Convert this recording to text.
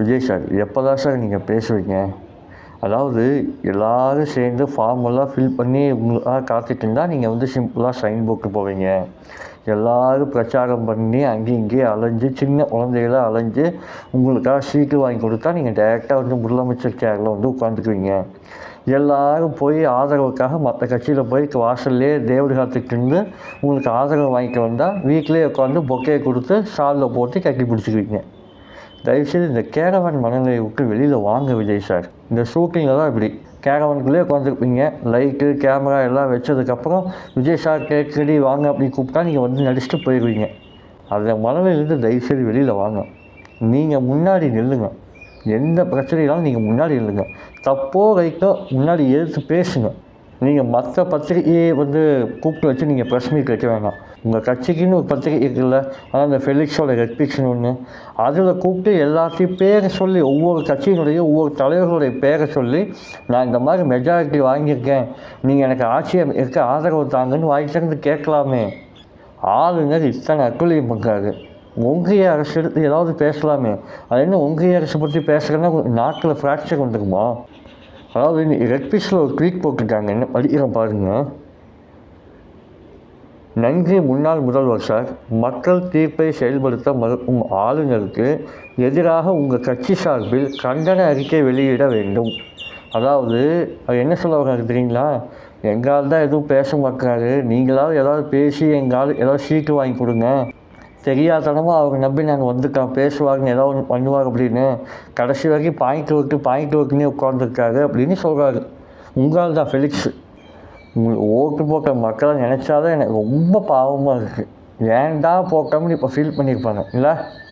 Vijay sir, எப்போ தான் sir நீங்கள் பேசுவீங்க? அதாவது எல்லோரும் சேர்ந்து ஃபார்மெல்லாம் ஃபில் பண்ணி உங்களுக்காக காத்துட்டு இருந்தால் நீங்கள் வந்து சிம்பிளாக சைன் போட்டு போவீங்க. எல்லோரும் பிரச்சாரம் பண்ணி அங்கேயும் இங்கேயும் அலைஞ்சு, சின்ன குழந்தைகளாக அலைஞ்சு உங்களுக்காக சீட்டு வாங்கி கொடுத்தா நீங்கள் டைரெக்டாக வந்து முதலமைச்சர் சேரில் வந்து உட்காந்துக்குவீங்க. எல்லோரும் போய் ஆதரவுக்காக மற்ற கட்சியில் போய் வாசல்லே தேவடி காத்துட்டு இருந்து உங்களுக்கு ஆதரவு வாங்கிட்டு வந்தால் வீட்டிலே உட்காந்து பொக்கையை கொடுத்து ஷாலில் போட்டு கட்டி பிடிச்சிக்குவீங்க. தயவுசெய்து இந்த கேரவன் மனநிலையை விட்டு வெளியில் வாங்க விஜய் சார். இந்த ஷூட்டிங்கில் தான் இப்படி கேரவனுக்குள்ளே உட்காந்துருப்பீங்க. லைட்டு கேமரா எல்லாம் வச்சதுக்கப்புறம் விஜய் சார் கேட்கடி வாங்க அப்படின்னு கூப்பிட்டா நீங்கள் வந்து நடிச்சுட்டு போயிடுவீங்க. அந்த மனநிலையிலேருந்து தயவுசெய்து வெளியில் வாங்க. நீங்கள் முன்னாடி நில்லுங்க. எந்த பிரச்சனைனாலும் நீங்கள் முன்னாடி நில்லுங்க. தப்போ ரைட்டோ முன்னாடி எதிர்த்து பேசுங்க. நீங்கள் மற்ற பத்திரிகையை வந்து கூப்பிட்டு வச்சு நீங்கள் ப்ரெஸ் மீட் வைக்க வேணாம். உங்கள் கட்சிக்குன்னு ஒரு பத்திரிகை இருக்குல்ல, ஆனால் அந்த ஃபெலிக்ஸோட ரெட்பிக்ஷன் ஒன்று, அதில் கூப்பிட்டு எல்லாத்தையும் பேரை சொல்லி ஒவ்வொரு கட்சியினுடைய ஒவ்வொரு தலைவர்களுடைய பேரை சொல்லி நான் இந்த மாதிரி மெஜாரிட்டி வாங்கியிருக்கேன், நீங்கள் எனக்கு ஆட்சியை இருக்க ஆதரவு தாங்கன்னு வாங்கிட்டு கேட்கலாமே. ஆளுநர் இத்தனை அட்டுழியம் பண்ணுறாரு. ஒன்றிய அரசு எடுத்து ஏதாவது பேசலாமே. அது என்ன ஒன்றிய அரசை பற்றி பேசுகிறேன்னா நாட்டில் ஃப்ராக்சர் வந்துருக்குமா? அதாவது ரெட்பிக்ஸில் ஒரு ட்வீட் போட்டிருக்காங்க, என்ன படிக்கிறேன் பாருங்கள். நன்றி முன்னாள் முதல்வர் சார், மக்கள் தீர்ப்பை செயல்படுத்த மறுக்கும் ஆளுநருக்கு எதிராக உங்கள் கட்சி சார்பில் கண்டன அறிக்கை வெளியிட வேண்டும். அதாவது அது என்ன சொல்ல வர்றாரு தெரியுங்களா? எங்களால் தான் எதுவும் பேச மாட்டாரு, நீங்களாவது ஏதாவது பேசி எங்களால் ஏதாவது சீட்டு வாங்கி கொடுங்க. தெரியாதனமாக அவங்க நம்பி நாங்கள் வந்துட்டோம், பேசுவாருன்னு ஏதாவது ஒன்று பண்ணுவார் அப்படின்னு கடைசி வரைக்கும் பாயிண்ட் ஒர்க்குன்னே உட்காந்துருக்காரு அப்படின்னு சொல்கிறாரு. உங்களால் தான் ஃபெலிக்ஸு. உங்களுக்கு ஓட்டு போட்ட மக்களை நினச்சாதான் எனக்கு ரொம்ப பாவமாக இருக்குது. ஏன்டா போட்டோம்னு இப்போ ஃபீல் பண்ணியிருப்பாங்க இல்லை?